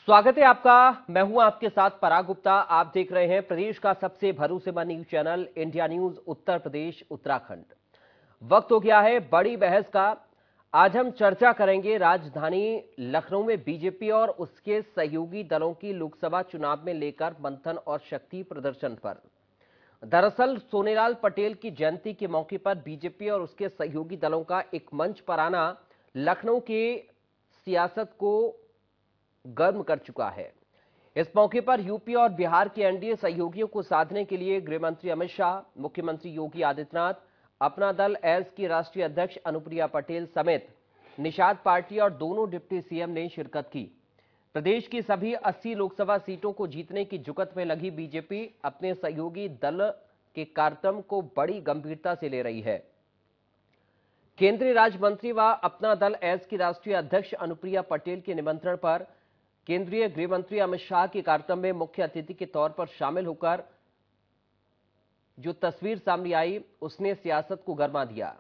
स्वागत है आपका। मैं हूं आपके साथ पराग गुप्ता। आप देख रहे हैं प्रदेश का सबसे भरोसेमंद news channel India news Uttar Pradesh Uttarakhand. वक्त हो गया है बड़ी बहस का। आज हम चर्चा करेंगे राजधानी लखनऊ में बीजेपी और उसके सहयोगी दलों की लोकसभा चुनाव में लेकर मंथन और शक्ति प्रदर्शन पर। दरअसल सोनेलाल पटेल की जयंती के मौके पर बीजेपी और उसके सहयोगी दलों का एक मंच पर आना लखनऊ के सियासत को गर्म कर चुका है। इस मौके पर यूपी और बिहार के एनडीए सहयोगियों को साधने के लिए गृह मंत्री अमित शाह, मुख्यमंत्री योगी आदित्यनाथ, अपना दल एस की राष्ट्रीय अध्यक्ष अनुप्रिया पटेल समेत निषाद पार्टी और दोनों डिप्टी सीएम ने शिरकत की। प्रदेश की सभी 80 लोकसभा सीटों को जीतने की जुगत में लगी बीजेपी अपने सहयोगी दल के कार्यक्रम को बड़ी गंभीरता से ले रही है। केंद्रीय राज्य मंत्री व अपना दल एस की राष्ट्रीय अध्यक्ष अनुप्रिया पटेल के निमंत्रण पर केंद्रीय गृह मंत्री अमित शाह के कार्यक्रम में मुख्य अतिथि के तौर पर शामिल होकर जो तस्वीर सामने आई उसने सियासत को गरमा दिया।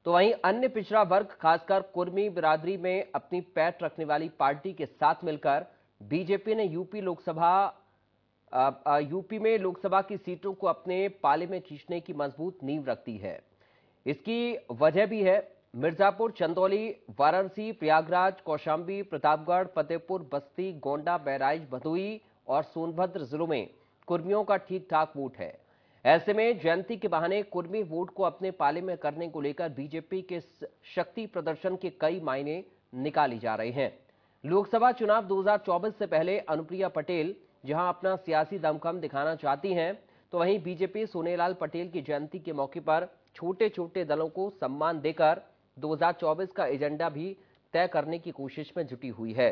तो वहीं अन्य पिछड़ा वर्ग खासकर कुर्मी बिरादरी में अपनी पैठ रखने वाली पार्टी के साथ मिलकर बीजेपी ने यूपी में लोकसभा की सीटों को अपने पाले में खींचने की मजबूत नींव रखती है। इसकी वजह भी है मिर्जापुर, चंदौली, वाराणसी, प्रयागराज, कौशांबी, प्रतापगढ़, फतेहपुर, बस्ती, गोंडा, बहराइच, भदोही और सोनभद्र जिलों में कुर्मियों का ठीक ठाक वोट है। ऐसे में जयंती के बहाने कुर्मी वोट को अपने पाले में करने को लेकर बीजेपी के शक्ति प्रदर्शन के कई मायने निकाली जा रहे हैं। लोकसभा चुनाव 2024 से पहले अनुप्रिया पटेल जहां अपना सियासी दमखम दिखाना चाहती हैं, तो वहीं बीजेपी सोनेलाल पटेल की जयंती के मौके पर छोटे छोटे दलों को सम्मान देकर 2024 का एजेंडा भी तय करने की कोशिश में जुटी हुई है।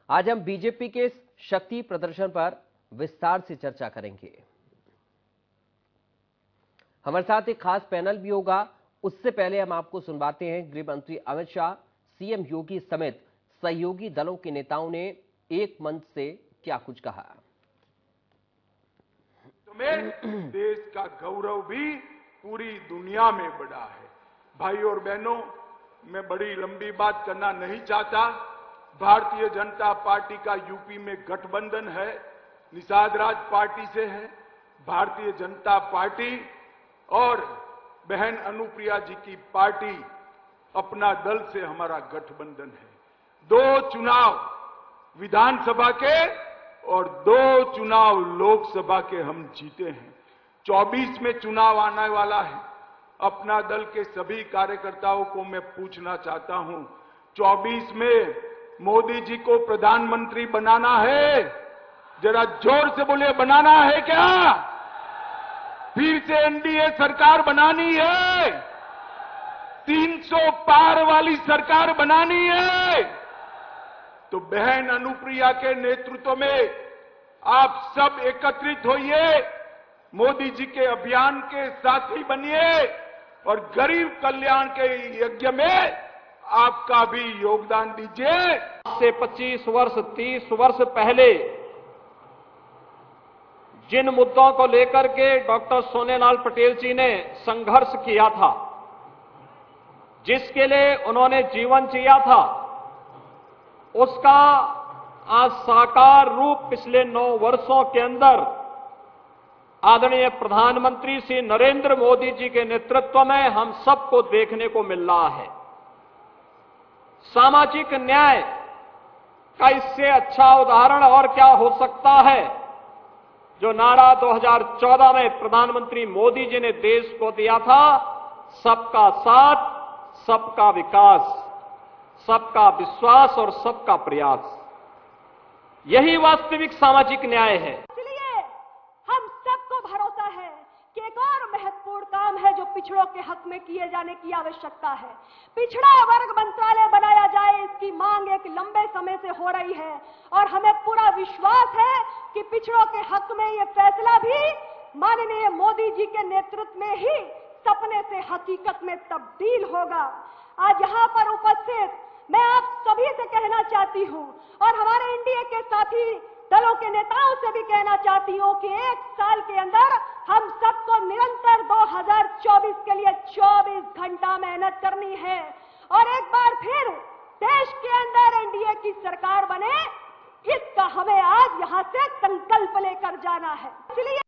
आज हम बीजेपी के शक्ति प्रदर्शन पर विस्तार से चर्चा करेंगे। हमारे साथ एक खास पैनल भी होगा। उससे पहले हम आपको सुनवाते हैं गृह मंत्री अमित शाह, सीएम योगी समेत सहयोगी दलों के नेताओं ने एक मंच से क्या कुछ कहा। तुम्हें देश का गौरव भी पूरी दुनिया में बड़ा है। भाई और बहनों, मैं बड़ी लंबी बात करना नहीं चाहता। भारतीय जनता पार्टी का यूपी में गठबंधन है, निषाद राज पार्टी से है। भारतीय जनता पार्टी और बहन अनुप्रिया जी की पार्टी अपना दल से हमारा गठबंधन है। 2 चुनाव विधानसभा के और 2 चुनाव लोकसभा के हम जीते हैं। 24 में चुनाव आने वाला है। अपना दल के सभी कार्यकर्ताओं को मैं पूछना चाहता हूं, 24 में मोदी जी को प्रधानमंत्री बनाना है? जरा जोर से बोलिए, बनाना है क्या? फिर से एनडीए सरकार बनानी है? 300 पार वाली सरकार बनानी है? तो बहन अनुप्रिया के नेतृत्व में आप सब एकत्रित होइए, मोदी जी के अभियान के साथी बनिए और गरीब कल्याण के यज्ञ में आपका भी योगदान दीजिए। से 25 वर्ष 30 वर्ष पहले जिन मुद्दों को लेकर के डॉक्टर सोनेलाल पटेल जी ने संघर्ष किया था, जिसके लिए उन्होंने जीवन जिया था, उसका आज साकार रूप पिछले 9 वर्षों के अंदर आदरणीय प्रधानमंत्री श्री नरेंद्र मोदी जी के नेतृत्व में हम सबको देखने को मिल रहा है। सामाजिक न्याय का इससे अच्छा उदाहरण और क्या हो सकता है, जो नारा 2014 में प्रधानमंत्री मोदी जी ने देश को दिया था, सबका साथ, सबका विकास, सबका विश्वास और सबका प्रयास। यही वास्तविक सामाजिक न्याय है। एक और महत्वपूर्ण काम है जो पिछड़ों के हक में किए जाने की आवश्यकता है। पिछड़ा वर्ग मंत्रालय बनाया जाए, इसकी मांग एक लंबे समय से हो रही है और हमें पूरा विश्वास है कि पिछड़ों के हक में यह फैसला भी माननीय मोदी जी के नेतृत्व में ही सपने से हकीकत में तब्दील होगा। आज यहाँ पर उपस्थित मैं आप सभी से कहना चाहती हूँ और हमारे एनडीए के साथी दलों के नेताओं से भी कहना चाहती हूँ कि 1 साल के अंदर हम सबको निरंतर 2024 के लिए 24 घंटा मेहनत करनी है और एक बार फिर देश के अंदर एनडीए की सरकार बने का हमें आज यहां से संकल्प लेकर जाना है। इसलिए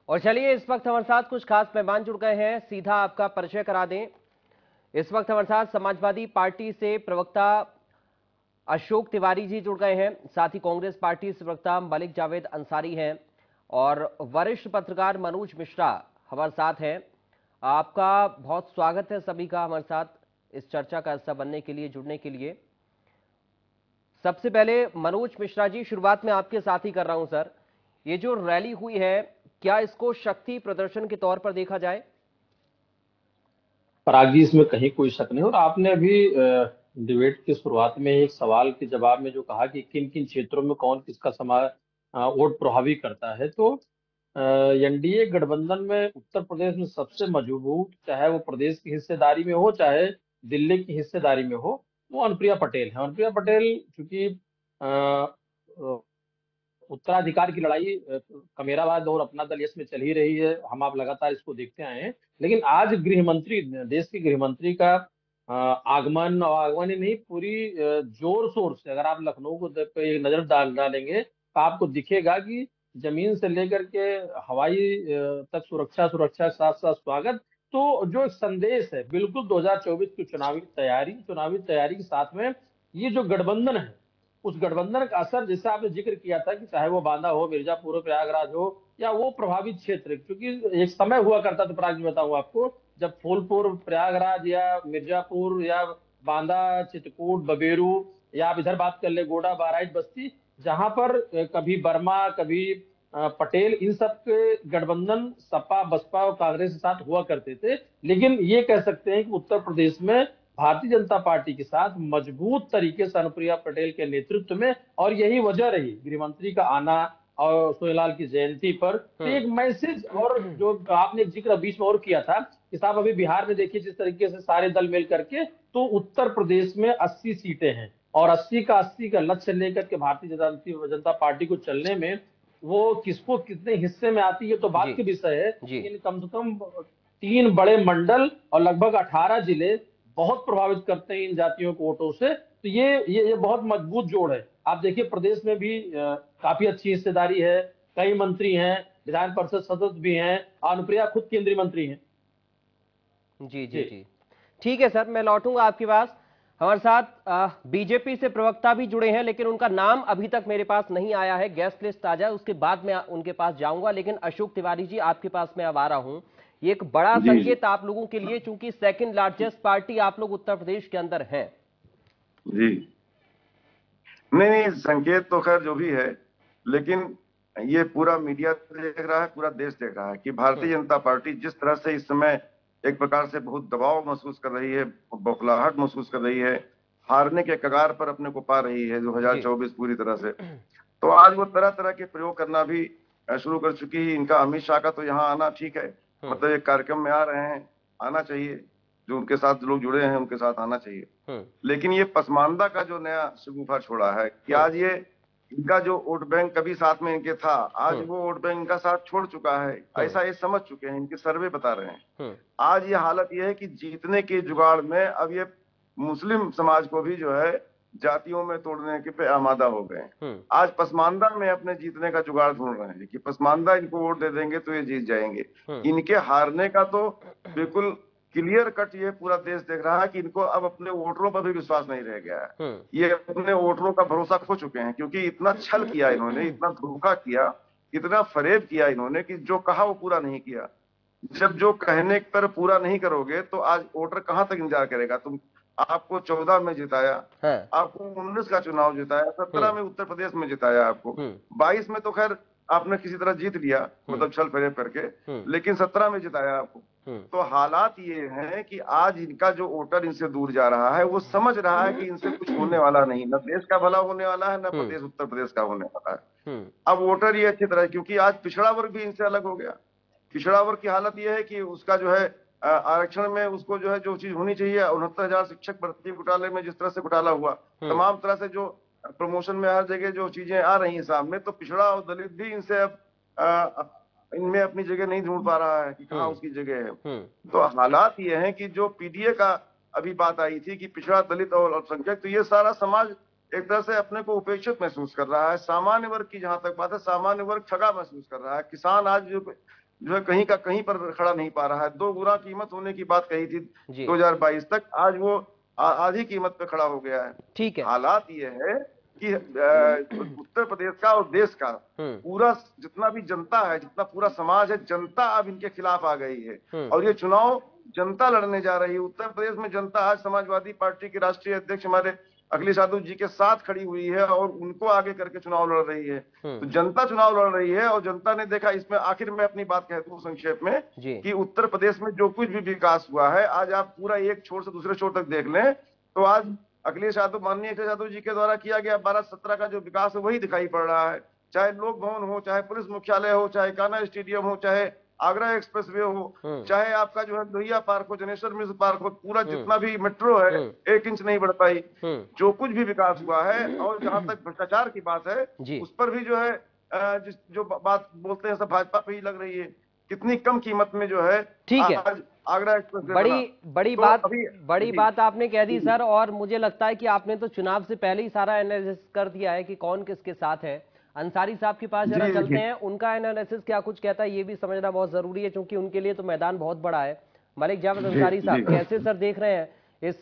और चलिए, इस वक्त हमारे साथ कुछ खास मेहमान जुड़ गए हैं, सीधा आपका परिचय करा दें। इस वक्त हमारे साथ समाजवादी पार्टी से प्रवक्ता अशोक तिवारी जी जुड़ गए हैं, साथ ही कांग्रेस पार्टी से प्रवक्ता मलिक जावेद अंसारी हैं और वरिष्ठ पत्रकार मनोज मिश्रा हमारे साथ हैं। आपका बहुत स्वागत है सभी का हमारे साथ इस चर्चा का हिस्सा बनने के लिए, जुड़ने के लिए। सबसे पहले मनोज मिश्रा जी, शुरुआत में आपके साथ ही कर रहा हूं सर, ये जो रैली हुई है, क्या इसको शक्ति प्रदर्शन के तौर पर देखा जाए? पराग जी, इसमें कहीं कोई शक नहीं। और आपने अभी डिबेट की शुरुआत में एक सवाल के जवाब में जो कहा कि किन किन क्षेत्रों में कौन किसका वोट प्रभावी करता है, तो एनडीए गठबंधन में उत्तर प्रदेश में सबसे मजबूत, चाहे वो प्रदेश की हिस्सेदारी में हो चाहे दिल्ली की हिस्सेदारी में हो, वो अनुप्रिया पटेल है। अनुप्रिया पटेल चूंकि उत्तराधिकार की लड़ाई कमेराबाद और अपना दल इसमें चल ही रही है, हम आप लगातार इसको देखते आए हैं, लेकिन आज गृह मंत्री, देश के गृह मंत्री का आगमन, और आगमन ही नहीं, पूरी जोर शोर से, अगर आप लखनऊ को पे एक नजर डालेंगे तो आपको दिखेगा कि जमीन से लेकर के हवाई तक सुरक्षा के साथ साथ स्वागत। तो जो एक संदेश है, बिल्कुल 2024 की चुनावी तैयारी के साथ में ये जो गठबंधन है, उस गठबंधन का असर, जैसे आपने जिक्र किया था कि चाहे वो बांदा हो, मिर्जापुर हो, प्रयागराज हो, या वो प्रभावित क्षेत्र, क्योंकि एक समय हुआ करता था, पराग जी बताऊं आपको, जब फूलपुर, प्रयागराज या मिर्जापुर या बांदा, चित्रकूट, बबेरू, या आप इधर बात कर ले गोड़ा, बहराइच, बस्ती, जहां पर कभी वर्मा, कभी पटेल, इन सब के गठबंधन सपा, बसपा और कांग्रेस के साथ हुआ करते थे। लेकिन ये कह सकते हैं कि उत्तर प्रदेश में भारतीय जनता पार्टी के साथ मजबूत तरीके से अनुप्रिया पटेल के नेतृत्व में, और यही वजह रही गृह मंत्री का आना और सोहेलाल की जयंती पर, तो एक मैसेज। और जो आपने एक जिक्र बीच में और किया था कि साहब अभी बिहार में देखिए जिस तरीके से सारे दल मिल करके, तो उत्तर प्रदेश में 80 सीटें हैं, और 80 का लक्ष्य लेकर के भारतीय जनता पार्टी को चलने में वो किसको कितने हिस्से में आती है तो बात की विषय है, लेकिन कम से कम 3 बड़े मंडल और लगभग 18 जिले बहुत प्रभावित करते हैं इन जातियों को वोटों से। तो ये बहुत मजबूत जोड़ है। आप देखिए प्रदेश में भी काफी अच्छी हिस्सेदारी है, कई मंत्री हैं, विधान परिषद सदस्य भी हैं, अनुप्रिया खुद केंद्रीय मंत्री हैं। जी। ठीक है सर, मैं लौटूंगा आपके पास। हमारे साथ बीजेपी से प्रवक्ता भी जुड़े हैं, लेकिन उनका नाम अभी तक मेरे पास नहीं आया है, गेस्ट लिस्ट आ जाए उसके बाद मैं उनके पास जाऊंगा। लेकिन अशोक तिवारी जी, आपके पास मैं अब आ रहा हूं। ये एक बड़ा संकेत आप लोगों के लिए, चूंकि सेकंड लार्जेस्ट पार्टी आप लोग उत्तर प्रदेश के अंदर हैं। जी नहीं, संकेत तो खैर जो भी है, लेकिन ये पूरा मीडिया देख रहा है, पूरा देश देख रहा है कि भारतीय जनता पार्टी जिस तरह से इस समय एक प्रकार से बहुत दबाव महसूस कर रही है, बौखलाहट महसूस कर रही है, हारने के कगार पर अपने को पा रही है 2024 पूरी तरह से, तो आज वो तरह तरह के प्रयोग करना भी शुरू कर चुकी है। इनका अमित शाह का तो यहाँ आना ठीक है, मतलब एक कार्यक्रम में आ रहे हैं, आना चाहिए, जो उनके साथ लोग जुड़े हैं उनके साथ आना चाहिए। लेकिन ये पसमानदा का जो नया शगुफा छोड़ा है कि आज ये इनका जो वोट बैंक कभी साथ में इनके था, आज वो वोट बैंक इनका साथ छोड़ चुका है, ऐसा ये समझ चुके हैं, इनके सर्वे बता रहे हैं। आज ये हालत ये है कि जीतने के जुगाड़ में अब ये मुस्लिम समाज को भी जो है जातियों में तोड़ने के पे आमादा हो गए। आज पसमानदा में अपने जीतने का जुगाड़ ढूंढ रहे हैं कि पसमानदा इनको वोट दे देंगे तो ये जीत जाएंगे। इनके हारने का तो बिल्कुल क्लियर कट ये पूरा देश देख रहा है कि इनको अब अपने वोटरों पर भी विश्वास नहीं रह गया है। ये अपने वोटरों का भरोसा खो चुके हैं, क्योंकि इतना छल किया इन्होंने, इतना धोखा किया, इतना फरेब किया इन्होंने कि जो कहा वो पूरा नहीं किया। जब जो कहने पर पूरा नहीं करोगे तो आज वोटर कहां तक इंतजार करेगा। आपको 14 में जिताया, आपको 19 का चुनाव जिताया, 17 में उत्तर प्रदेश में जिताया, आपको 22 में तो खैर आपने किसी तरह जीत लिया, मतलब छल फरेब करके, लेकिन 17 में जिताया आपको। तो हालात ये हैं कि आज इनका जो वोटर इनसे दूर जा रहा है, वो समझ रहा है कि इनसे कुछ होने वाला नहीं, न देश का भला होने वाला है, न प्रदेश उत्तर प्रदेश का होने वाला है। अब वोटर ये अच्छी तरह, क्योंकि आज पिछड़ा वर्ग भी इनसे अलग हो गया। पिछड़ा वर्ग की हालत यह है कि उसका जो है आरक्षण में उसको जो है जो चीज होनी चाहिए, 69,000 शिक्षक भर्ती घोटाले में जिस तरह से घोटाला हुआ, तमाम तरह से जो प्रमोशन में हर जगह जो चीजें आ रही हैं सामने, तो पिछड़ा और दलित भी इनसे अब इनमें अपनी जगह नहीं ढूंढ पा रहा है कि कहाँ उसकी जगह है। तो हालात ये हैं कि जो पीडीए का अभी बात आई थी कि पिछड़ा, दलित और अल्पसंख्यक, तो ये सारा समाज एक तरह से अपने को उपेक्षित महसूस कर रहा है। सामान्य वर्ग की जहां तक बात है, सामान्य वर्ग ठगा महसूस कर रहा है। किसान आज जो है कहीं का कहीं पर खड़ा नहीं पा रहा है। 2 गुना कीमत होने की बात कही थी 2022 तक, आज वो आधी कीमत पे खड़ा हो गया है। ठीक है, हालात ये है कि उत्तर प्रदेश का और देश का पूरा जितना भी जनता है, जितना पूरा समाज है, जनता अब इनके खिलाफ आ गई है और ये चुनाव जनता लड़ने जा रही है। उत्तर प्रदेश में जनता आज समाजवादी पार्टी के राष्ट्रीय अध्यक्ष हमारे अखिलेश यादव जी के साथ खड़ी हुई है और उनको आगे करके चुनाव लड़ रही है। तो जनता चुनाव लड़ रही है और जनता ने देखा। इसमें आखिर में अपनी बात कहता हूँ संक्षेप में कि उत्तर प्रदेश में जो कुछ भी विकास हुआ है, आज आप पूरा एक छोर से दूसरे छोर तक देख लें तो आज माननीय अखिलेश यादव जी के द्वारा किया गया 12-17 का जो विकास है वही दिखाई पड़ रहा है। चाहे लोक भवन हो, चाहे पुलिस मुख्यालय हो, चाहे कान्हा स्टेडियम हो, चाहे आगरा एक्सप्रेसवे हो, चाहे आपका जो है लोहिया पार्क हो, जनेश्वर मिश्र पार्क हो, पूरा जितना भी मेट्रो है 1 इंच नहीं बढ़ पाई। जो कुछ भी विकास हुआ है, और जहां तक भ्रष्टाचार की बात है उस पर भी जो है जो बात बोलते हैं सब भाजपा पे ही लग रही है। कितनी कम कीमत में जो है, ठीक है, आगरा एक्सप्रेस बड़ी बात आपने कह दी सर। और मुझे लगता है कि आपने तो चुनाव से पहले ही सारा एनालिसिस कर दिया है कि कौन किसके साथ है। अंसारी साहब के पास जरा चलते हैं, उनका एनालिसिस क्या कुछ कहता है ये भी समझना बहुत जरूरी है, क्योंकि उनके लिए तो मैदान बहुत बड़ा है। मलिक जावेद अंसारी साहब, कैसे सर देख रहे हैं इस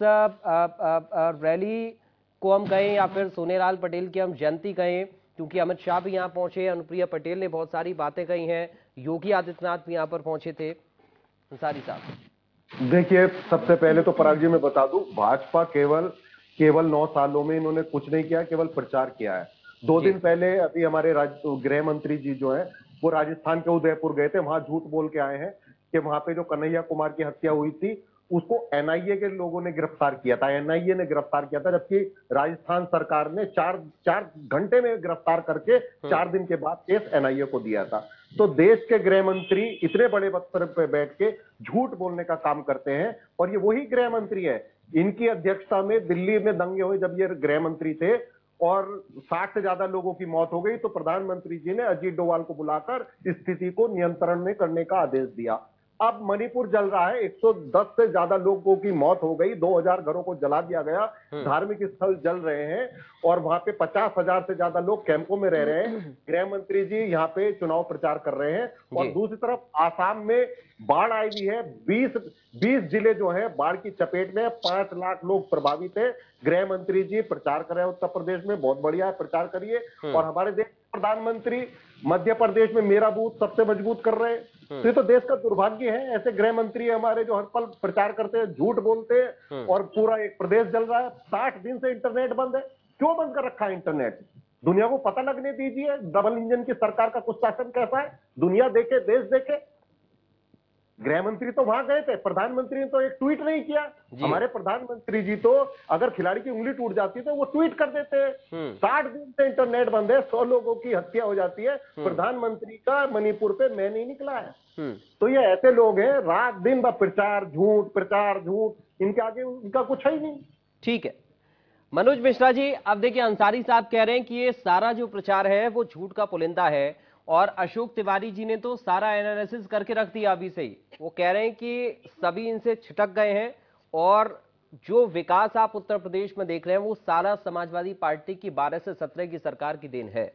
रैली को हम कहें या फिर सोनेलाल पटेल की हम जयंती कहें, क्योंकि अमित शाह भी यहाँ पहुंचे, अनुप्रिया पटेल ने बहुत सारी बातें कही हैं, योगी आदित्यनाथ भी यहाँ पर पहुंचे थे। अंसारी साहब देखिए, सबसे पहले तो पराग जी मैं बता दूं, भाजपा केवल 9 सालों में इन्होंने कुछ नहीं किया, केवल प्रचार किया है। 2 दिन पहले अभी हमारे गृह मंत्री जी जो है वो राजस्थान के उदयपुर गए थे, वहां झूठ बोल के आए हैं कि वहां पे जो कन्हैया कुमार की हत्या हुई थी उसको एनआईए के लोगों ने गिरफ्तार किया था, एनआईए ने गिरफ्तार किया था, जबकि राजस्थान सरकार ने 4 घंटे में गिरफ्तार करके 4 दिन के बाद केस एनआईए को दिया था। तो देश के गृह मंत्री इतने बड़े पत्थर पे बैठ के झूठ बोलने का काम करते हैं, और ये वही गृह मंत्री है। इनकी अध्यक्षता में दिल्ली में दंगे हुए जब ये गृह मंत्री थे और 60 से ज्यादा लोगों की मौत हो गई, तो प्रधानमंत्री जी ने अजीत डोभाल को बुलाकर स्थिति को नियंत्रण में करने का आदेश दिया। अब मणिपुर जल रहा है, 110 से ज्यादा लोगों की मौत हो गई, 2000 घरों को जला दिया गया, धार्मिक स्थल जल रहे हैं और वहां पे 50,000 से ज्यादा लोग कैंपों में रह रहे हैं। गृह मंत्री जी यहाँ पे चुनाव प्रचार कर रहे हैं और दूसरी तरफ आसाम में बाढ़ आई हुई है। 20 जिले जो है बाढ़ की चपेट में, 5 लाख लोग प्रभावित है। गृह मंत्री जी प्रचार कर रहे हैं उत्तर प्रदेश में, बहुत बढ़िया है, प्रचार करिए। और हमारे देश के प्रधानमंत्री मध्य प्रदेश में मेरा बूथ सबसे मजबूत कर रहे हैं। तो ये तो देश का दुर्भाग्य है, ऐसे गृह मंत्री हमारे जो हर पल प्रचार करते हैं, झूठ बोलते हैं और पूरा एक प्रदेश जल रहा है। 60 दिन से इंटरनेट बंद है, क्यों बंद कर रखा है इंटरनेट? दुनिया को पता लगने दीजिए डबल इंजन की सरकार का कुछ शासन कैसा है, दुनिया देखे, देश देखे। गृह मंत्री तो वहां गए थे, प्रधानमंत्री ने तो एक ट्वीट नहीं किया। हमारे प्रधानमंत्री जी तो अगर खिलाड़ी की उंगली टूट जाती है तो वो ट्वीट कर देते हैं। 60 दिन से इंटरनेट बंद है, 100 लोगों की हत्या हो जाती है, प्रधानमंत्री का मणिपुर पे मैं नहीं निकला है। तो ये ऐसे लोग हैं, रात दिन बस प्रचार झूठ, इनके आगे इनका कुछ है ही नहीं। ठीक है मनोज मिश्रा जी, अब देखिए अंसारी साहब कह रहे हैं कि ये सारा जो प्रचार है वो झूठ का पुलिंदा है, और अशोक तिवारी जी ने तो सारा एनालिसिस करके रख दिया अभी से ही। वो कह रहे हैं कि सभी इनसे छिटक गए हैं और जो विकास आप उत्तर प्रदेश में देख रहे हैं वो सारा समाजवादी पार्टी की 12 से 17 की सरकार की देन है।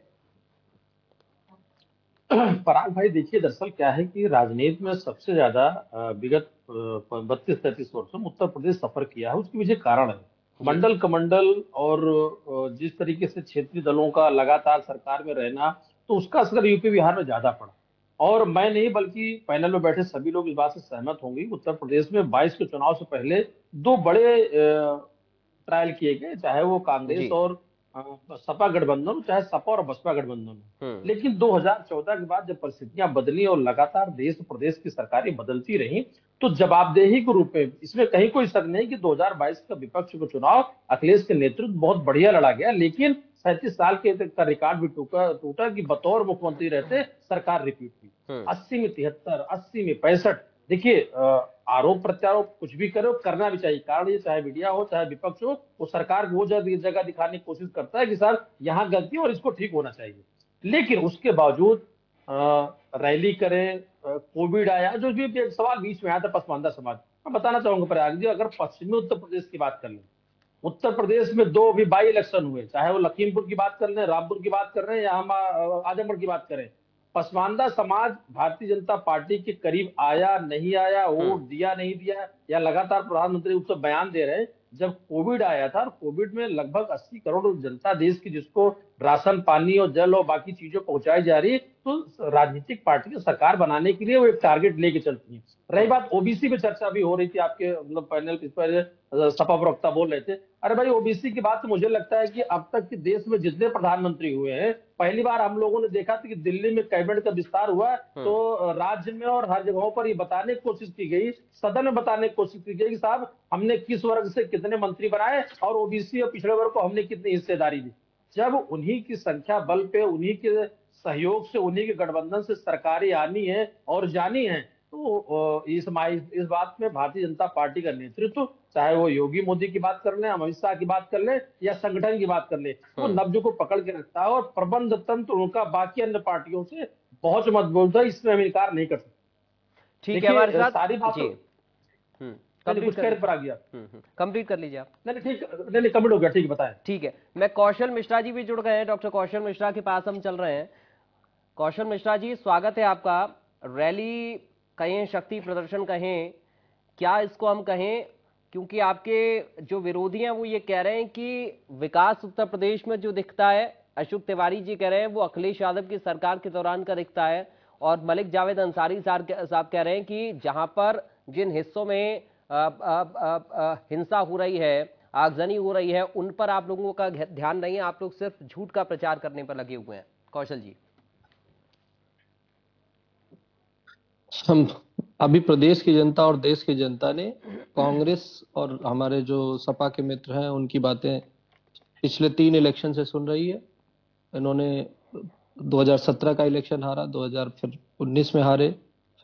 पराग भाई, देखिए दरअसल क्या है कि राजनीति में सबसे ज्यादा विगत 32-33 वर्षों में उत्तर प्रदेश सफर किया है। उसके पीछे कारण है मंडल कमंडल और जिस तरीके से क्षेत्रीय दलों का लगातार सरकार में रहना, तो उसका असर यूपी बिहार में ज्यादा पड़ा। और मैं नहीं बल्कि पैनल में बैठे सभी लोग इस बात से सहमत होंगे। उत्तर प्रदेश में 22 के चुनाव से पहले दो बड़े ट्रायल किए गए, चाहे वो कांग्रेस जी। और सपा गठबंधन, चाहे सपा और बसपा गठबंधन। लेकिन 2014 के बाद जब परिस्थितियां बदली और लगातार देश प्रदेश की सरकारें बदलती रही, तो जवाबदेही के रूप में इसमें कहीं कोई शक नहीं कि 2022 का विपक्ष का चुनाव अखिलेश के नेतृत्व बहुत बढ़िया लड़ा गया, लेकिन 37 साल के का रिकॉर्ड भी टूटा कि बतौर मुख्यमंत्री रहते सरकार रिपीट हुई। 80 में 73, 80 में 65। देखिए आरोप प्रत्यारोप कुछ भी करो, करना भी चाहिए। कारण ये चाहे मीडिया हो चाहे विपक्ष हो, वो सरकार को वो जगह दिखाने की कोशिश करता है कि सर यहाँ गलती और इसको ठीक होना चाहिए। लेकिन उसके बावजूद रैली करें, कोविड आया, जो भी एक सवाल बीच में आया था पसमानदा समाज, मैं बताना चाहूंगा प्रयाग जी, अगर पश्चिमी उत्तर प्रदेश की बात कर लें, उत्तर प्रदेश में दो भी बाई इलेक्शन हुए, चाहे वो लखीमपुर की बात कर लें, रामपुर की बात कर रहे हैं या हम आजमगढ़ की बात करें, पसमानदा समाज भारतीय जनता पार्टी के करीब आया नहीं आया, वोट दिया नहीं दिया, या लगातार प्रधानमंत्री उससे बयान दे रहे हैं। जब कोविड आया था, कोविड में लगभग 80 करोड़ जनता देश की, जिसको राशन पानी और जल और बाकी चीजें पहुंचाई जा रही है, तो राजनीतिक पार्टी की सरकार बनाने के लिए वो एक टारगेट लेके चलती है। रही बात ओबीसी पे चर्चा भी हो रही थी, आपके मतलब पैनल इस पर सपा प्रवक्ता बोल रहे थे। अरे भाई, ओबीसी की बात तो मुझे लगता है कि अब तक के देश में जितने प्रधानमंत्री हुए हैं, पहली बार हम लोगों ने देखा था कि दिल्ली में कैबिनेट का विस्तार हुआ, तो राज्य में और हर जगहों पर ये बताने की कोशिश की गई, सदन में बताने की कोशिश की गई कि साहब हमने किस वर्ग से कितने मंत्री बनाए और ओबीसी और पिछड़े वर्ग को हमने कितनी हिस्सेदारी दी। जब उन्हीं की संख्या बल पे, उन्हीं के सहयोग से, उन्हीं के गठबंधन से सरकारें आनी है और जानी है, तो इस बात में भारतीय जनता पार्टी का नेतृत्व, चाहे वो योगी मोदी की बात कर लें, अमित शाह की बात कर लें या संगठन की बात कर लें, वो नब्ज को पकड़ के रखता है और प्रबंध तंत्र उनका बाकी अन्य पार्टियों से बहुत मजबूत है, इसमें हम इनकार नहीं कर सकते। ठीक है, हमारे साथ सारी बातें कुछ कह पर आ गया, कंप्लीट कर लीजिए आप। नहीं कंप्लीट हो गया, ठीक बताएं। ठीक है, मैं कौशल मिश्रा जी भी जुड़ गए हैं, डॉक्टर कौशल मिश्रा के पास हम चल रहे हैं। कौशल मिश्रा जी, स्वागत है आपका। रैली कहें, शक्ति प्रदर्शन कहें, क्या इसको हम कहें, क्योंकि आपके जो विरोधी हैं वो ये कह रहे हैं कि विकास उत्तर प्रदेश में जो दिखता है, अशोक तिवारी जी कह रहे हैं वो अखिलेश यादव की सरकार के दौरान का दिखता है, और मलिक जावेद अंसारी साहब कह रहे हैं कि जहां पर जिन हिस्सों में हिंसा हो रही है, आगजनी हो रही है, उन पर आप लोगों का ध्यान नहीं है, आप लोग सिर्फ झूठ का प्रचार करने पर लगे हुए हैं। कौशल जी। हम अभी प्रदेश की जनता और देश की जनता ने कांग्रेस और हमारे जो सपा के मित्र हैं उनकी बातें पिछले 3 इलेक्शन से सुन रही है। इन्होंने 2017 का इलेक्शन हारा, 2019 में हारे,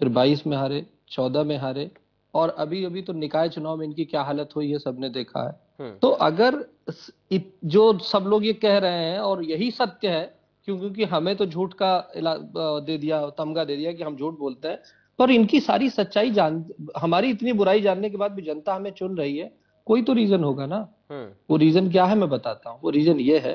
फिर 22 में हारे, 14 में हारे, और अभी तो निकाय चुनाव में इनकी क्या हालत हुई है सबने देखा है। तो अगर जो सब लोग ये कह रहे हैं और यही सत्य है, क्योंकि हमें तो झूठ का दे दिया, तमगा दे दिया कि हम झूठ बोलते हैं, पर इनकी सारी सच्चाई हमारी इतनी बुराई जानने के बाद भी जनता हमें चुन रही है, कोई तो रीजन होगा ना। वो रीजन क्या है मैं बताता हूँ। वो रीजन ये है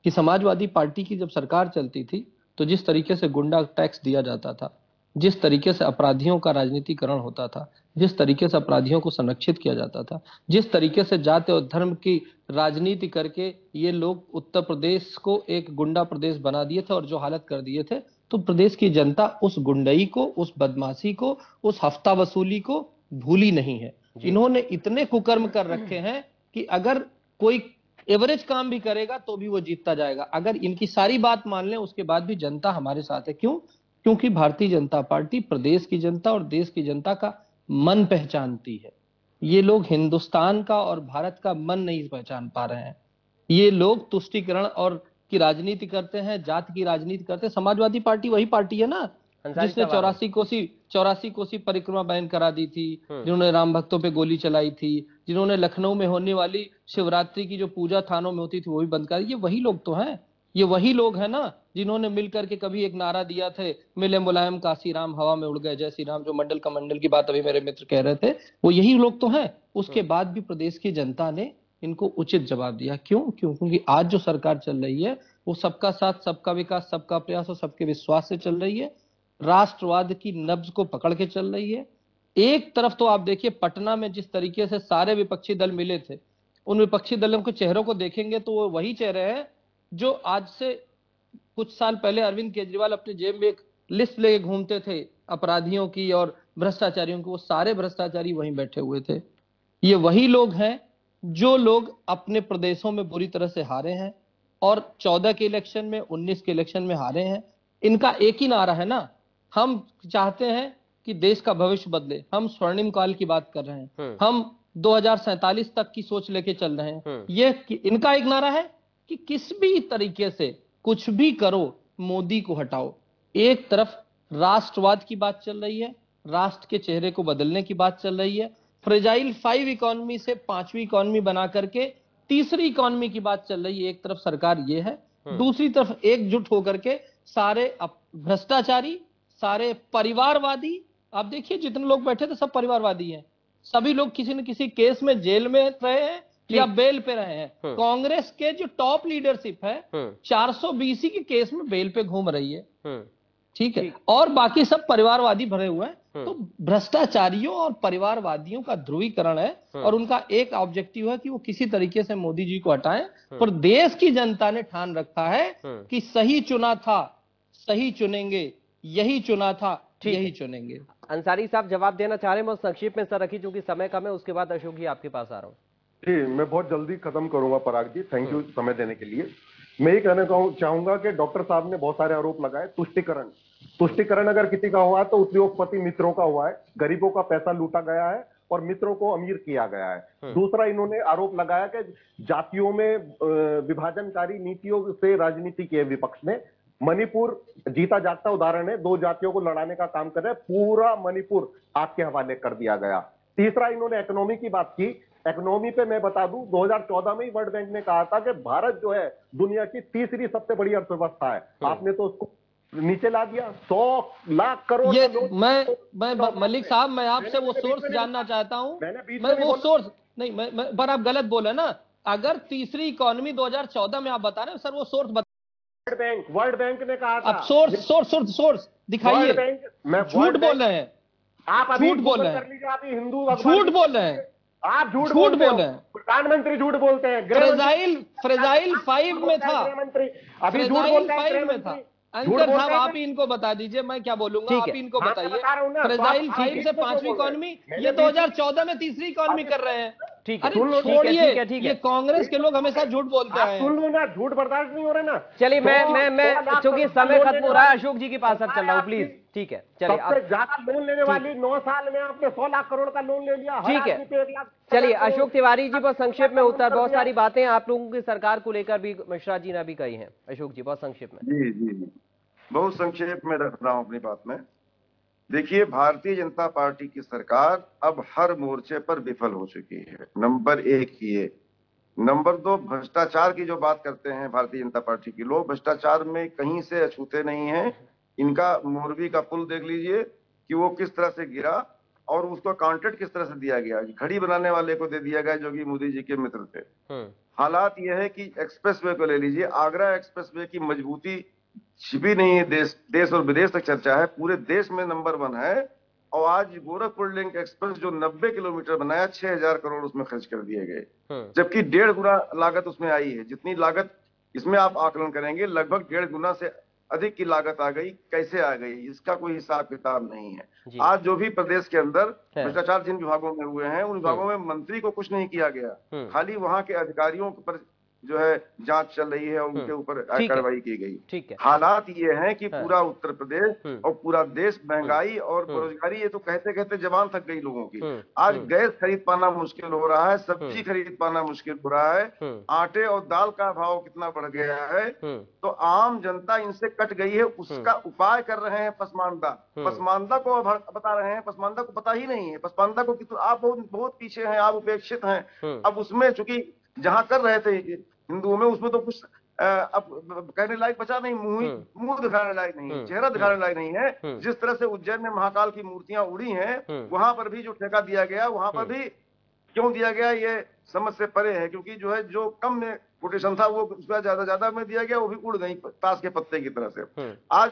कि समाजवादी पार्टी की जब सरकार चलती थी, तो जिस तरीके से गुंडा टैक्स दिया जाता था, जिस तरीके से अपराधियों का राजनीतिकरण होता था, जिस तरीके से अपराधियों को संरक्षित किया जाता था, जिस तरीके से जाति और धर्म की राजनीति करके ये लोग उत्तर प्रदेश को एक गुंडा प्रदेश बना दिए थे और जो हालत कर दिए थे, तो प्रदेश की जनता उस गुंडई को, उस बदमाशी को, उस हफ्ता वसूली को भूली नहीं है। इन्होंने इतने कुकर्म कर रखे हैं कि अगर कोई एवरेज काम भी करेगा तो भी वो जीतता जाएगा। अगर इनकी सारी बात मान लें, उसके बाद भी जनता हमारे साथ है। क्यों? क्योंकि भारतीय जनता पार्टी प्रदेश की जनता और देश की जनता का मन पहचानती है। ये लोग हिंदुस्तान का और भारत का मन नहीं पहचान पा रहे हैं। ये लोग तुष्टीकरण और की राजनीति करते हैं, जात की राजनीति करते हैं। समाजवादी पार्टी वही पार्टी है ना जिसने 84 कोसी परिक्रमा बैन करा दी थी, जिन्होंने राम भक्तों पे गोली चलाई थी, जिन्होंने लखनऊ में होने वाली शिवरात्रि की जो पूजा थानों में होती थी वो भी बंद करा दी। ये वही लोग तो हैं, ये वही लोग हैं ना जिन्होंने मिलकर के कभी एक नारा दिया थे, मिले मुलायम काशी राम, हवा में उड़ गए जय श्री राम, जो मंडल कमंडल की बात अभी मेरे मित्र कह रहे थे, वो यही लोग तो हैं। उसके बाद भी प्रदेश की जनता ने इनको उचित जवाब दिया। क्योंकि आज जो सरकार चल रही है वो सबका साथ, सबका विकास, सबका प्रयास और सबके विश्वास से चल रही है। राष्ट्रवाद की नब्ज को पकड़ के चल रही है। एक तरफ तो आप देखिए पटना में जिस तरीके से सारे विपक्षी दल मिले थे, उन विपक्षी दलों के चेहरों को देखेंगे तो वो वही चेहरे हैं जो आज से कुछ साल पहले अरविंद केजरीवाल अपने जेब में एक लिस्ट लेके घूमते थे अपराधियों की और भ्रष्टाचारियों की। वो सारे भ्रष्टाचारी वहीं बैठे हुए थे। ये वही लोग हैं जो लोग अपने प्रदेशों में बुरी तरह से हारे हैं और 14 के इलेक्शन में, 19 के इलेक्शन में हारे हैं। इनका एक ही नारा है ना, हम चाहते हैं कि देश का भविष्य बदले। हम स्वर्णिम काल की बात कर रहे हैं, हम 2047 तक की सोच लेके चल रहे हैं। ये इनका एक नारा है कि किस भी तरीके से कुछ भी करो, मोदी को हटाओ। एक तरफ राष्ट्रवाद की बात चल रही है, राष्ट्र के चेहरे को बदलने की बात चल रही है, फ्रेजाइल 5 इकोनॉमी से 5वीं इकोनॉमी बना करके तीसरी इकोनॉमी की बात चल रही है। एक तरफ सरकार ये है, दूसरी तरफ एकजुट होकर के सारे भ्रष्टाचारी, सारे परिवारवादी, आप देखिए जितने लोग बैठे थे सब परिवारवादी हैं। सभी लोग किसी न किसी केस में जेल में रहे हैं या बेल पे रहे हैं। कांग्रेस के जो टॉप लीडरशिप है 420 के केस में बेल पे घूम रही है, ठीक है, और बाकी सब परिवारवादी भरे हुए हैं। तो भ्रष्टाचारियों और परिवारवादियों का ध्रुवीकरण है और उनका एक ऑब्जेक्टिव है कि वो किसी तरीके से मोदी जी को हटाएं। पर देश की जनता ने ठान रखा है कि सही चुना था, सही चुनेंगे, यही चुना था, यही चुनेंगे। अंसारी साहब जवाब देना चाह रहे हैं, मैं संक्षिप्त में सर रखी चूंकि समय कम है, उसके बाद अशोक जी आपके पास आ रहा हूँ। जी, मैं बहुत जल्दी खत्म करूंगा पराग जी, थैंक यू समय देने के लिए। मैं ये कहना चाहूंगा कि डॉक्टर साहब ने बहुत सारे आरोप लगाए। तुष्टिकरण अगर किसी का हुआ है तो उद्योगपति मित्रों का हुआ है, गरीबों का पैसा लूटा गया है और मित्रों को अमीर किया गया है। दूसरा, इन्होंने आरोप लगाया कि जातियों में विभाजनकारी नीतियों से राजनीति की है विपक्ष ने। मणिपुर जीता जागता उदाहरण है, 2 जातियों को लड़ाने का काम कर रहे हैं, पूरा मणिपुर आपके हवाले कर दिया गया। तीसरा, इन्होंने इकोनॉमी की बात की। इकोनॉमी पे मैं बता दूं, 2014 में ही वर्ल्ड बैंक ने कहा था कि भारत जो है दुनिया की तीसरी सबसे बड़ी अर्थव्यवस्था है। आपने तो उसको नीचे ला दिया। 100 लाख करोड़। ये मैं मलिक साहब, मैं आपसे वो सोर्स जानना चाहता हूं। मैं वो सोर्स नहीं, पर आप गलत बोले ना। अगर तीसरी इकोनॉमी 2014 में आप बता रहे हैं सर, वो सोर्स वर्ल्ड बैंक ने कहा था। अब सोर्स दिखाइए। झूठ बोल रहे हैं आप, अभी झूठ बोल रहे हैं, हिंदू झूठ बोल रहे हैं, आप झूठ बोल रहे हैं। प्रधानमंत्री झूठ बोलते हैं। फ्रेजाइल 5 में था, मंत्री अभी झूठ फ्रेजाइल बोलते हैं। 5 में था। अंकर साहब आप ही इनको बता दीजिए, मैं क्या बोलूंगा, आप ही इनको बताइए। फ्रेजाइल 5 से 5वीं इकोनॉमी, ये 2014 में तीसरी इकोनॉमी कर रहे हैं। ठीक है, छोड़िए, ये कांग्रेस के लोग हमेशा झूठ बोलते हैं। सुन लो ना, झूठ बर्दाश्त नहीं हो रहा ना। चलिए मैं चूंकि समय खत्म हो रहा है, अशोक जी के पास अब चल रहा हूँ प्लीज। ठीक है, चलिए। सबसे ज्यादा लोन लेने वाली 9 साल में आपने 100 लाख करोड़ का लोन ले लिया। ठीक है, चलिए अशोक तिवारी जी बहुत संक्षेप में उत्तर। बहुत सारी बातें आप लोगों की सरकार को लेकर भी मिश्रा जी ने भी कही हैं। अशोक जी बहुत संक्षेप में। जी, बहुत संक्षेप में रख रहा हूं अपनी बात में। देखिए, भारतीय जनता पार्टी की सरकार अब हर मोर्चे पर विफल हो चुकी है। नंबर 1 ये। नंबर 2, भ्रष्टाचार की जो बात करते हैं भारतीय जनता पार्टी के लोग, भ्रष्टाचार में कहीं से अछूते नहीं हैं। इनका मोरबी का पुल देख लीजिए कि वो किस तरह से गिरा और उसको कॉन्ट्रैक्ट किस तरह से दिया गया। घड़ी बनाने वाले को दे दिया गया जो कि मोदी जी के मित्र थे। हालात यह है कि एक्सप्रेसवे को ले लीजिए, आगरा एक्सप्रेसवे की मजबूती छिपी नहीं है, देश और विदेश तक चर्चा है, पूरे देश में नंबर 1 है। और आज गोरखपुर लिंक एक्सप्रेस जो 90 किलोमीटर बनाया, 6000 करोड़ उसमें खर्च कर दिए गए, जबकि 1.5 गुना लागत उसमें आई है। जितनी लागत इसमें आप आकलन करेंगे, लगभग 1.5 गुना से अधिक की लागत आ गई। कैसे आ गई, इसका कोई हिसाब किताब नहीं है। आज जो भी प्रदेश के अंदर भ्रष्टाचार जिन विभागों में हुए हैं, उन विभागों में मंत्री को कुछ नहीं किया गया, खाली वहां के अधिकारियों पर जो है जांच चल रही है और उनके ऊपर कार्रवाई की गई। ठीक है, हालात ये हैं कि पूरा उत्तर प्रदेश और पूरा देश महंगाई और बेरोजगारी, ये तो कहते कहते जबान थक गई लोगों की। आज गैस खरीद पाना मुश्किल हो रहा है, सब्जी खरीद पाना मुश्किल हो रहा है, आटे और दाल का भाव कितना बढ़ गया है। तो आम जनता इनसे कट गई है। उसका उपाय कर रहे हैं पसमानदा को बता रहे हैं। पसमानदा को पता ही नहीं है। पसमानदा को आप बहुत पीछे हैं, आप उपेक्षित हैं। अब उसमें चूंकि जहां कर रहे थे हिंदुओं में, उसमें तो कुछ अब कहने लायक बचा नहीं, मुंह दिखाने लायक नहीं, चेहरा दिखाने लायक नहीं है। जिस तरह से उज्जैन में महाकाल की मूर्तियां उड़ी हैं, वहां पर भी जो ठेका दिया गया, वहां पर भी क्यों दिया गया ये समझ से परे है, क्योंकि जो है जो कम में कोटेशन था वो उसका ज्यादा में दिया गया, वो भी उड़ गई ताश के पत्ते की तरह से। आज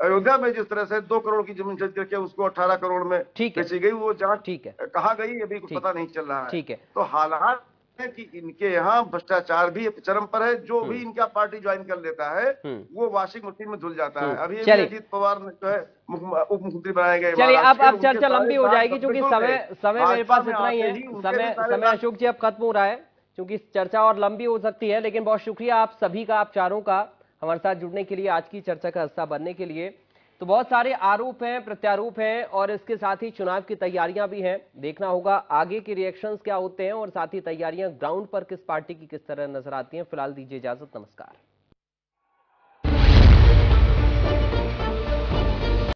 अयोध्या में जिस तरह से 2 करोड़ की जमीन खरीद करके उसको 18 करोड़ में बेची गई, वो जहाँ कहाँ गई अभी कुछ पता नहीं चल रहा है। तो हालात है कि इनके यहाँ भ्रष्टाचार भी चरम पर है। जो भी इनका पार्टी ज्वाइन कर लेता है वो वॉशिंग मशीन में धुल जाता है। अभी अजीत पवार ने जो है उप मुख्यमंत्री बनाए गए। चलिए अब चर्चा लंबी हो जाएगी क्योंकि समय मेरे पास इतना ही है। समय अशोक जी अब खत्म हो रहा है क्योंकि चर्चा और लंबी हो सकती है। लेकिन बहुत शुक्रिया आप सभी का, आप चारों का हमारे साथ जुड़ने के लिए, आज की चर्चा का हिस्सा बनने के लिए। तो बहुत सारे आरोप हैं, प्रत्यारोप हैं और इसके साथ ही चुनाव की तैयारियां भी हैं। देखना होगा आगे के रिएक्शंस क्या होते हैं और साथ ही तैयारियां ग्राउंड पर किस पार्टी की किस तरह नजर आती हैं। फिलहाल दीजिए इजाजत, नमस्कार।